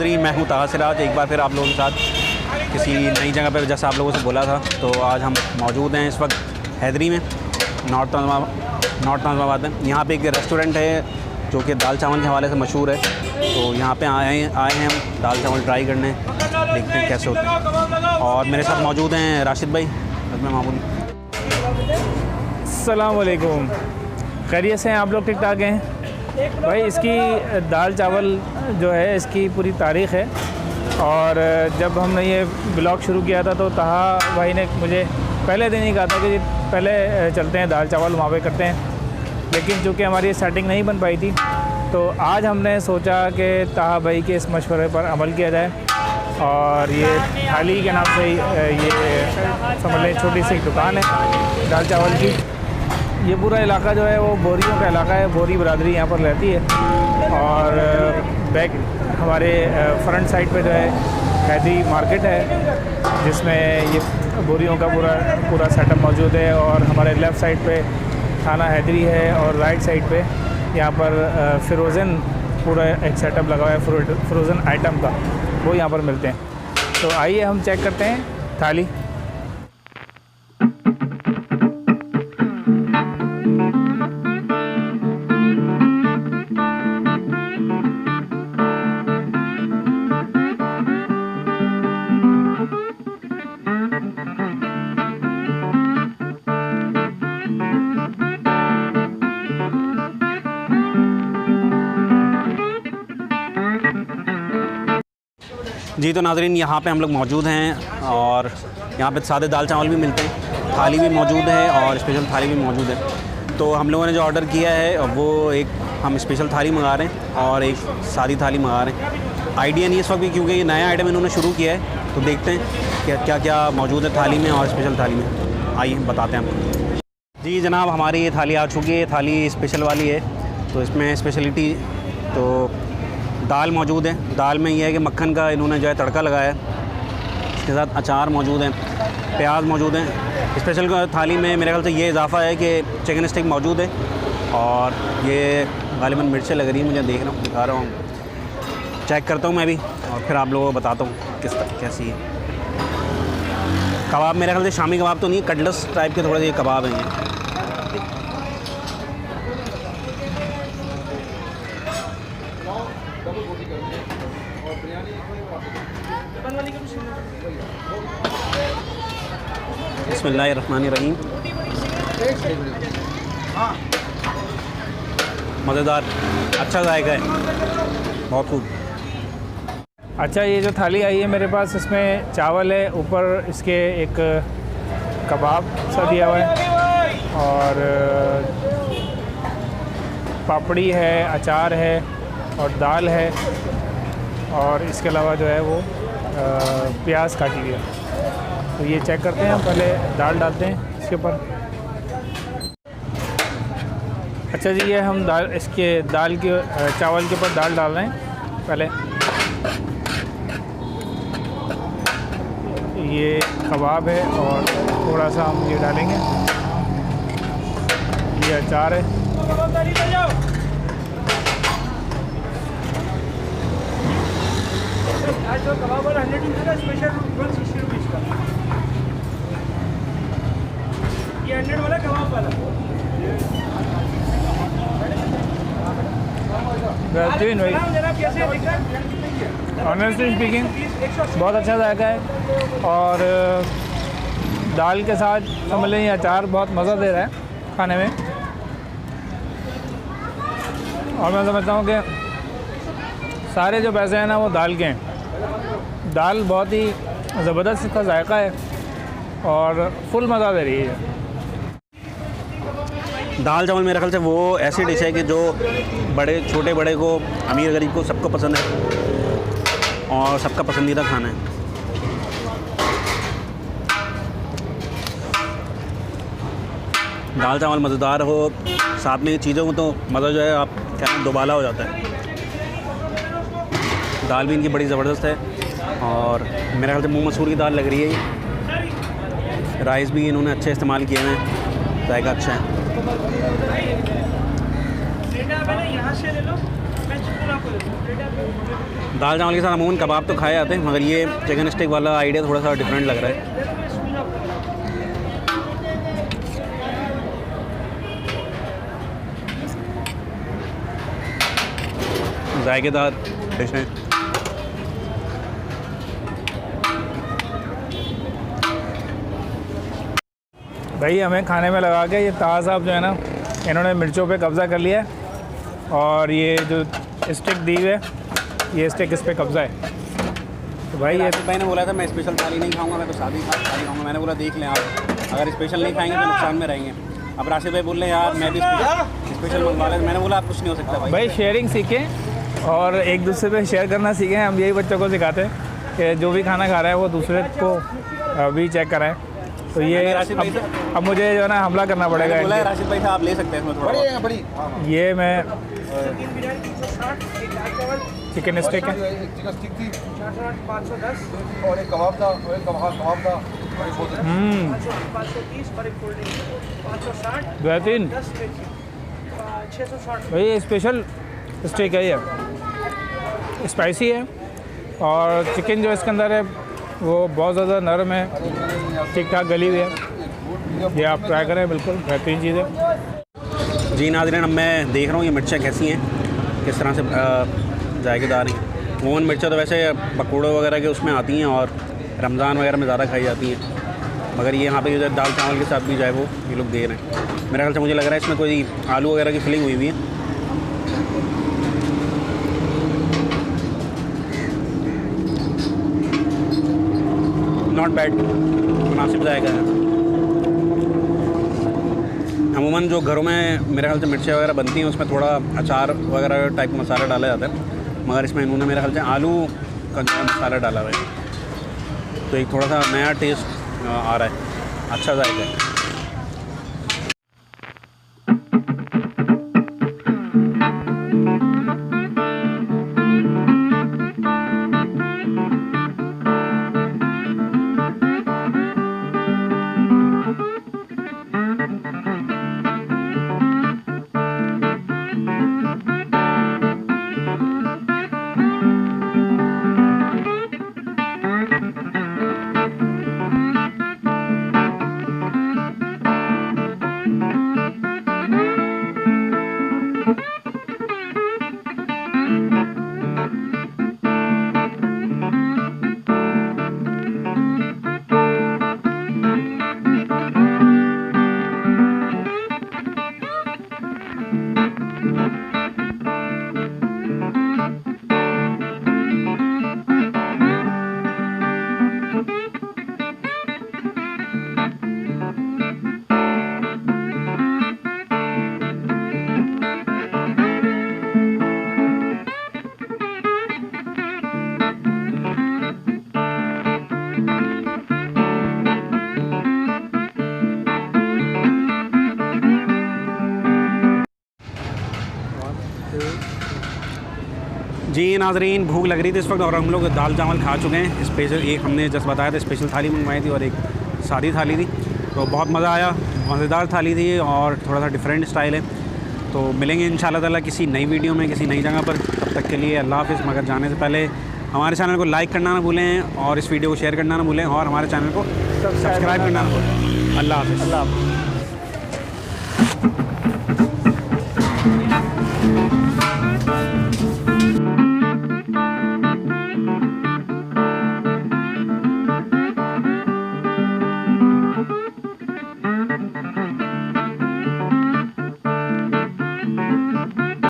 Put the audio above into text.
नाज़रीन, मैं हूँ ताहा सिराज, एक बार फिर आप लोगों के साथ किसी नई जगह पर, जैसा आप लोगों से बोला था। तो आज हम मौजूद हैं इस वक्त हैदरी में, नॉर्थ नाज़िमाबाद में। यहाँ पे एक रेस्टोरेंट है जो कि दाल चावल के हवाले से मशहूर है। तो यहाँ पे आए हैं हम दाल चावल ट्राई करने, देखते हैं कैसे होते हैं। और मेरे साथ मौजूद हैं राशिद भाई, मामूली। अस्सलाम वालेकुम, खैरियत से हैं आप लोग? ठीक ठाक हैं भाई। इसकी दाल चावल जो है इसकी पूरी तारीख़ है, और जब हमने ये ब्लॉग शुरू किया था तो ताहा भाई ने मुझे पहले दिन ही कहा था कि पहले चलते हैं दाल चावल वहाँ पे करते हैं, लेकिन चूँकि हमारी सेटिंग नहीं बन पाई थी तो आज हमने सोचा कि ताहा भाई के इस मशवरे पर अमल किया जाए। और ये थाली के नाम से ये समझ लें छोटी सी एक दुकान है दाल चावल की। ये पूरा इलाका जो है वो बोरियों का इलाका है, बोरी बरादरी यहाँ पर रहती है। और बैक हमारे फ्रंट साइड पे जो है हैदरी मार्केट है, जिसमें ये बोरियों का पूरा सेटअप मौजूद है। और हमारे लेफ़्ट साइड पे थाना हैदरी है, और राइट साइड पे यहाँ पर फ़िरोज़न पूरा एक सेटअप लगा हुआ है फ़िरोज़न आइटम का, वो यहाँ पर मिलते हैं। तो आइए हम चेक करते हैं थाली। जी तो नाज़रीन, यहाँ पे हम लोग मौजूद हैं और यहाँ पे सादे दाल चावल भी मिलते हैं, थाली भी मौजूद है और स्पेशल थाली भी मौजूद है। तो हम लोगों ने जो ऑर्डर किया है वो एक हम स्पेशल थाली मंगा रहे हैं और एक सादी थाली मंगा रहे हैं। आइडिया नहीं है इस वक्त भी, क्योंकि ये नया आइटम इन्होंने शुरू किया है। तो देखते हैं कि क्या क्या मौजूद है थाली में और स्पेशल थाली में। आइए बताते हैं आपको। जी जनाब, हमारी ये थाली आ चुकी है, थाली स्पेशल वाली है। तो इसमें स्पेशलिटी तो दाल मौजूद है। दाल में ये है कि मक्खन का इन्होंने जो है तड़का लगाया है, इसके साथ अचार मौजूद हैं, प्याज मौजूद हैं। स्पेशल थाली में मेरे ख्याल से ये इजाफ़ा है कि चिकन स्टिक मौजूद है, और ये गालिबन मिर्चें लग रही हैं मुझे, देख रहा हूँ, दिखा रहा हूँ, चेक करता हूँ मैं भी, और फिर आप लोगों को बताता हूँ कैसी है। कबाब मेरे ख्याल से शामी कबाब तो नहीं, कटलस टाइप के थोड़े से कबाब हैं ये। बिस्मिल्लाहिर्रहमानिर्रहीम। मज़ेदार, अच्छा जायका है, बहुत खूब। अच्छा, ये जो थाली आई है मेरे पास, इसमें चावल है, ऊपर इसके एक कबाब सा दिया हुआ है, और पापड़ी है, अचार है, और दाल है, और इसके अलावा जो है वो प्याज काटी हुई है। तो ये चेक करते हैं हम, पहले दाल डालते हैं इसके ऊपर। अच्छा जी, ये हम चावल के ऊपर दाल डाल रहे हैं पहले। ये कबाब है, और थोड़ा सा हम ये डालेंगे, ये अचार है। जो कबाब और 100 का स्पेशल 160 रुपीज़ का, ये 100 वाला कबाब वाला। बेहतरीन भाई, ऑनेस्टली स्पीकिंग बहुत अच्छा जायका है। और दाल के साथ समझ लें अचार बहुत मज़ा दे रहा है खाने में। और मैं समझता हूँ कि सारे जो पैसे हैं ना वो दाल के हैं। दाल बहुत ही ज़बरदस्त इसका जायका है और फुल मज़ा दे रही है। दाल चावल मेरे ख्याल से वो ऐसी डिश है कि जो छोटे बड़े को, अमीर गरीब को, सबको पसंद है और सबका पसंदीदा खाना है। दाल चावल मज़ेदार हो, साथ में चीज़ों में तो मज़ा जो है आप कहते हैं दोबाला हो जाता है। दाल भी इनकी बड़ी ज़बरदस्त है, और मेरे ख्याल से मूँग मसूर की दाल लग रही है ये। राइस भी इन्होंने अच्छे इस्तेमाल किए हैं, जायका अच्छा है। दाल चावल के साथ अमूमन कबाब तो खाए जाते हैं, मगर ये चिकन स्टिक वाला आइडिया थोड़ा सा डिफरेंट लग रहा है। जायकेदार डिश है। भाई हमें खाने में लगा के ये ताज़ साहब जो है ना, इन्होंने मिर्चों पे कब्ज़ा कर लिया है और ये जो स्टिक दी हुई है, ये स्टिक इस पे कब्ज़ा है। तो भाई ये राशिद भाई ने बोला था मैं स्पेशल थाली नहीं खाऊंगा, मैं तो सादी थाली खाऊंगा। मैंने बोला देख लें आप, अगर स्पेशल नहीं खाएंगे तो नुकसान में रहेंगे। अब राशिद भाई बोल रहे हैं यार मैं भी स्पेशल मंगवा लें। मैंने बोला आप कुछ नहीं हो सकता भाई शेयरिंग सीखें और एक दूसरे पे शेयर करना सीखें। हम यही बच्चों को सिखाते हैं कि जो भी खाना खा रहा है वो दूसरे को भी चेक कराएं। तो ये अब मुझे जो है ना हमला करना पड़ेगा। बोला है राशिद भाई साहब आप ले सकते हैं इसमें थोड़ा बड़ी। ये मैं चिकन स्टिक है, चिकन स्टिक थी 510 और एक कबाब था और एक कबाब था और एक बोतल 530 और एक कोल्ड ड्रिंक 560 बेहतरीन। 660 भाई ये स्पेशल स्टिक है, ये स्पाइसी है और चिकन जो इसके अंदर है वो बहुत ज़्यादा नरम है, ठीक ठाक गली हुई है। ये आप ट्राई करें, बिल्कुल बेहतरीन चीज़ है। जी नाज़रीन, अब मैं देख रहा हूँ ये मिर्चें कैसी हैं, किस तरह से जायकेदार हैं। ओवन मिर्चें तो वैसे पकौड़े वगैरह के उसमें आती हैं और रमज़ान वगैरह में ज़्यादा खाई जाती हैं, मगर ये यहाँ पे जो दाल चावल के साथ भी जो है वो ये लोग दे रहे हैं। मेरे ख्याल से मुझे लग रहा है इसमें कोई आलू वगैरह की फिलिंग हुई हुई है। नॉट बैड, मुनासिब जाएगा है। अमूमन जो घरों में मेरे ख्याल से मिर्चें वगैरह बनती हैं उसमें थोड़ा अचार वगैरह टाइप मसाला डाला जाता है, मगर इसमें इन्होंने मेरे ख्याल से आलू का जो मसाला डाला हुआ है, तो एक थोड़ा सा नया टेस्ट आ रहा है, अच्छा जाएगा। जी नाजरीन, भूख लग रही थी इस वक्त और हम लोग दाल चावल खा चुके हैं। स्पेशल एक हमने जस्ट बताया था स्पेशल थाली मंगवाई थी और एक सादी थाली थी, तो बहुत मज़ा आया। मज़ेदार थाली थी और थोड़ा सा डिफरेंट स्टाइल है। तो मिलेंगे इंशाल्लाह ताला किसी नई वीडियो में किसी नई जगह पर। तब तक के लिए अल्लाह हाफ़िज़। मगर जाने से पहले हमारे चैनल को लाइक करना ना भूलें और इस वीडियो को शेयर करना ना भूलें और हमारे चैनल को सब्सक्राइब करना ना भूलें। अल्लाह हाफ़िज़। अल्लाह हाफ़िज़।